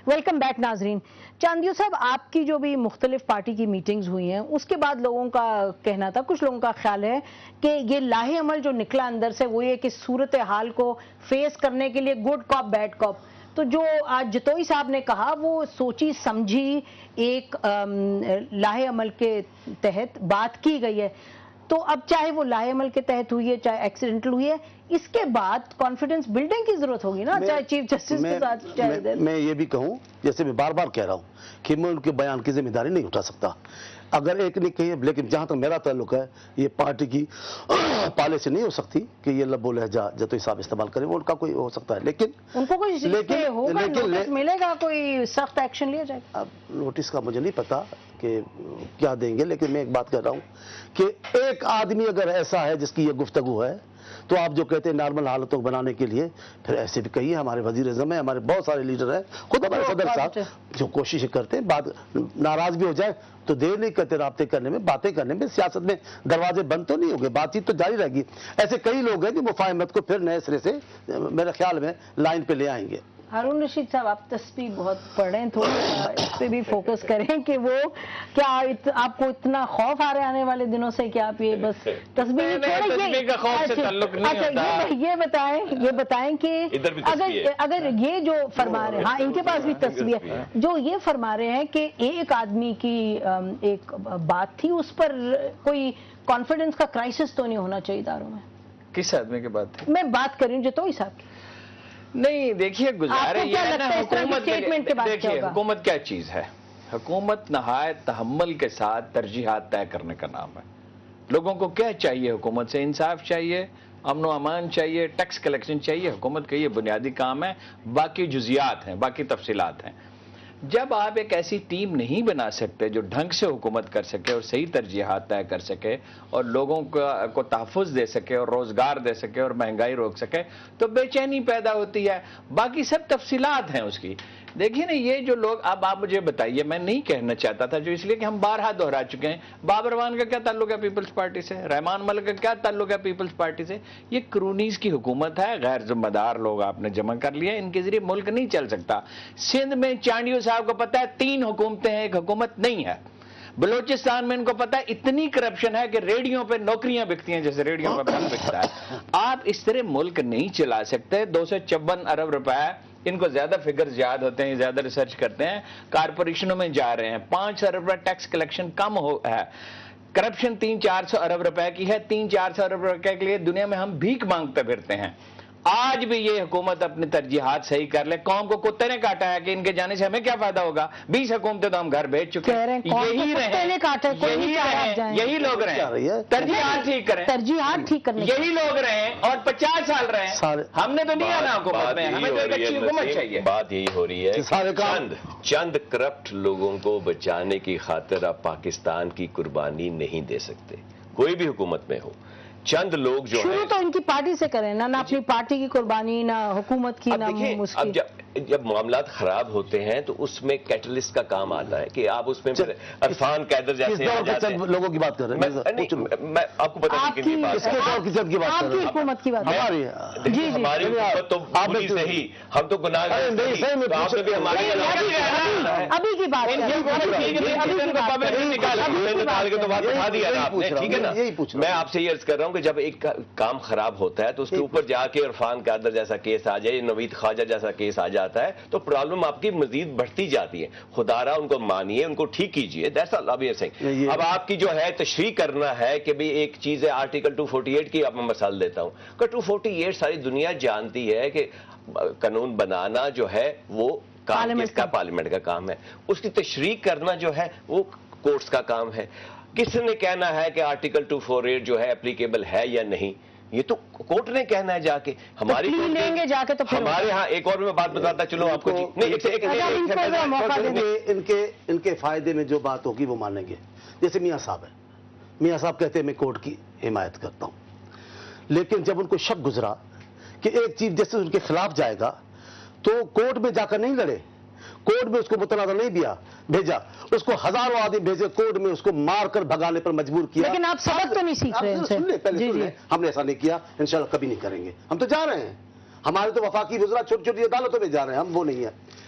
Welcome back ناظرین. چاندیو صاحب، آپ کی جو بھی مختلف پارٹی کی میٹنگز ہوئی ہیں اس کے بعد لوگوں کا کہنا تھا، کچھ لوگوں کا خیال ہے کہ یہ لاہے عمل جو نکلا اندر سے وہ یہ کہ صورتحال کو فیس کرنے کے لیے گڈ کاپ بیڈ کاپ. تو جو آج جتوئی صاحب نے کہا وہ سوچی سمجھی ایک لاہے عمل کے تحت بات کی گئی ہے. تو اب چاہے وہ لاہے عمل کے تحت ہوئی ہے چاہے ایکسیڈنٹل ہوئی ہے، اس کے بعد کانفیڈنس بلڈنگ کی ضرورت ہوگی نا، چاہے چیف جسٹس کے ساتھ. میں یہ بھی کہوں، جیسے میں بار بار کہہ رہا ہوں کہ میں ان کے بیان کی ذمہ داری نہیں اٹھا سکتا. اگر ایک نے کہی ہے، لیکن جہاں تک میرا تعلق ہے یہ پارٹی کی پالیسی نہیں ہو سکتی کہ یہ لب و لہجہ جتوئی صاحب استعمال کریں. وہ ان کا کوئی ہو سکتا ہے، لیکن ان کو کوئی نوٹس ملے گا، کوئی سخت ایکشن لیا جائے گا. اب نوٹس کا مجھے نہیں پتا کہ کیا دیں گے، لیکن میں ایک بات کہہ رہا ہوں کہ ایک آدمی اگر ایسا ہے جس کی یہ گفتگو ہے تو آپ جو کہتے ہیں نارمل حالتوں کو بنانے کے لیے، پھر ایسے بھی کہیے. ہمارے وزیر اعظم ہیں، ہمارے بہت سارے لیڈر ہیں، خود ہمارے صدر صاحب جو کوششیں کرتے ہیں، بات ناراض بھی ہو جائے تو دیر نہیں کرتے رابطے کرنے میں، باتیں کرنے میں. سیاست میں دروازے بند تو نہیں ہوگے، بات چیت تو جاری رہے گی. ایسے کئی لوگ ہیں جو مفاہمت کو پھر نئے سرے سے میرے خیال میں لائن پہ لے آئیں گے. ہارون رشید صاحب، آپ تسبیح بہت پڑھ رہے ہیں، تھوڑا اس پہ بھی فوکس کریں کہ وہ کیا آپ کو اتنا خوف آ رہا ہے آنے والے دنوں سے کہ آپ یہ بس تسبیح کا خوف سے تعلق نہیں ہوتا. یہ بتائیں کہ اگر یہ جو فرما رہے ہیں، ہاں ان کے پاس بھی تسبیح ہے، جو یہ فرما رہے ہیں کہ ایک آدمی کی ایک بات تھی، اس پر کوئی کانفیڈنس کا کرائسس تو نہیں ہونا چاہیے اداروں میں. کس آدمی کی بات تھی؟ میں بات کر رہی ہوں جتوئی صاحب کی. نہیں دیکھیے، گزارے یہ ہے نا، دیکھیے حکومت کیا چیز ہے. حکومت نہایت تحمل کے ساتھ ترجیحات طے کرنے کا نام ہے. لوگوں کو کیا چاہیے؟ حکومت سے انصاف چاہیے، امن و امان چاہیے، ٹیکس کلیکشن چاہیے. حکومت کا یہ بنیادی کام ہے، باقی جزیات ہیں، باقی تفصیلات ہیں. جب آپ ایک ایسی ٹیم نہیں بنا سکتے جو ڈھنگ سے حکومت کر سکے اور صحیح ترجیحات طے کر سکے اور لوگوں کو تحفظ دے سکے اور روزگار دے سکے اور مہنگائی روک سکے، تو بے چینی پیدا ہوتی ہے. باقی سب تفصیلات ہیں اس کی. دیکھیے نا، یہ جو لوگ، اب آپ مجھے بتائیے، میں نہیں کہنا چاہتا تھا جو اس لیے کہ ہم بارہا دہرا چکے ہیں، بابر اعوان کا کیا تعلق ہے پیپلز پارٹی سے؟ رحمان ملک کا کیا تعلق ہے پیپلز پارٹی سے؟ یہ کرونیز کی حکومت ہے، غیر ذمہ دار لوگ آپ نے جمع کر لیے، ان کے ذریعے ملک نہیں چل سکتا. سندھ میں چانڈیو صاحب کو پتا ہے 3 حکومتیں ہیں، ایک حکومت نہیں ہے. بلوچستان میں ان کو پتا ہے اتنی کرپشن ہے کہ ریڈیوں پہ نوکریاں بکتی ہیں جیسے ریڈیوں پہ بن بکتا ہے. آپ اس طرح ملک نہیں چلا سکتے. 254 ارب روپے، ان کو زیادہ فگرز یاد ہوتے ہیں، زیادہ ریسرچ کرتے ہیں، کارپوریشنوں میں جا رہے ہیں. 5 ارب روپے ٹیکس کلیکشن کم ہے. کرپشن 300-400 ارب روپے کی ہے. 300-400 ارب روپے کے لیے دنیا میں ہم بھیک مانگتے پھرتے ہیں. آج بھی یہ حکومت اپنی ترجیحات صحیح کر لے. قوم کو کتے نے کاٹا ہے کہ ان کے جانے سے ہمیں کیا فائدہ ہوگا؟ 20 حکومتیں تو ہم گھر بھیج چکے ہیں. یہی لوگ رہے، ترجیحات ٹھیک کریں، ترجیحات ٹھیک کرنے، یہی لوگ رہے اور 50 سال رہے. ہم نے تو نہیں آنا حکومت میں، ہمیں تو ایک اچھی حکومت چاہیے. بات یہی ہو رہی ہے، چند کرپٹ لوگوں کو بچانے کی خاطر آپ پاکستان کی قربانی نہیں دے سکتے، کوئی بھی حکومت میں ہو. چند لوگ جو شروع تو ان کی پارٹی سے کریں، نہ اپنی پارٹی کی قربانی، نہ حکومت کی، نہ اب جب معاملات خراب ہوتے ہیں تو اس میں کیٹلسٹ کا کام آتا ہے کہ آپ اس میں عرفان قیدر جیسے لوگوں کی بات کر رہے ہیں. میں آپ کو پتا نہیں کن کی بات آپ کی حکومت کی بات. ہماری حکومت تو بری صحیح، ہم تو گناہ ابھی کی بات نکال کے تو بات بتا دیا آپ نے، ٹھیک ہے نا. میں آپ سے یہ عرض کر رہا ہوں کہ جب ایک کام خراب ہوتا ہے تو اس کے اوپر جا کے عرفان قیدر جیسا کیس آ جائے، نوید خواجہ جیسا کیس آ جاتا ہے تو پرابلم آپ کی مزید بڑھتی جاتی ہے. خدا را ان کو مانیے، ان کو ٹھیک کیجیے. اب آپ کی جو ہے تشریح کرنا ہے کہ بھی ایک چیز ہے آرٹیکل 248 کی. اب میں مثال دیتا ہوں کہ 248 ساری دنیا جانتی ہے کہ قانون بنانا جو ہے وہ کام کس کا؟ پارلیمنٹ کا کام ہے. اس کی تشریح کرنا جو ہے وہ کورٹس کا کام ہے. کس نے کہنا ہے کہ آرٹیکل 248 جو ہے اپلیکیبل ہے یا نہیں؟ یہ تو کورٹ نے کہنا ہے جا کے. ہماری ہمارے ہاں ایک اور میں بات بتاتا چلو آپ کو. ان کے فائدے میں جو بات ہوگی وہ مانیں گے. جیسے میاں صاحب ہے، میاں صاحب کہتے ہیں میں کورٹ کی حمایت کرتا ہوں، لیکن جب ان کو شک گزرا کہ ایک چیف جسٹس ان کے خلاف جائے گا تو کورٹ میں جا کر نہیں لڑے، کورٹ میں اس کو متنازع نہیں دیا، بھیجا اس کو ہزاروں آدمی بھیجے کورٹ میں، اس کو مار کر بھگانے پر مجبور کیا. لیکن آپ سبق تو نہیں سیکھ رہے ہیں. پہلے ہم نے ایسا نہیں کیا، انشاءاللہ کبھی نہیں کریں گے. ہم تو جا رہے ہیں، ہمارے تو وفاقی وزراء چھوٹی چھوٹی عدالتوں میں جا رہے ہیں، ہم وہ نہیں ہیں.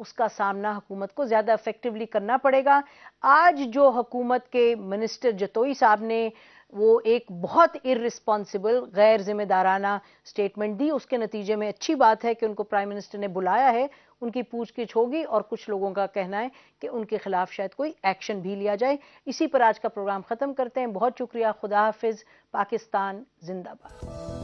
اس کا سامنا حکومت کو زیادہ افیکٹولی کرنا پڑے گا۔ آج جو حکومت کے منسٹر جتوئی صاحب نے وہ ایک بہت ارریسپانسبل غیر ذمہ دارانہ سٹیٹمنٹ دی، اس کے نتیجے میں اچھی بات ہے کہ ان کو پرائم منسٹر نے بلایا ہے، ان کی پوچھ گچھ ہوگی اور کچھ لوگوں کا کہنا ہے کہ ان کے خلاف شاید کوئی ایکشن بھی لیا جائے۔ اسی پر آج کا پروگرام ختم کرتے ہیں۔ بہت شکریہ، خدا حافظ، پاکستان زندہ باد۔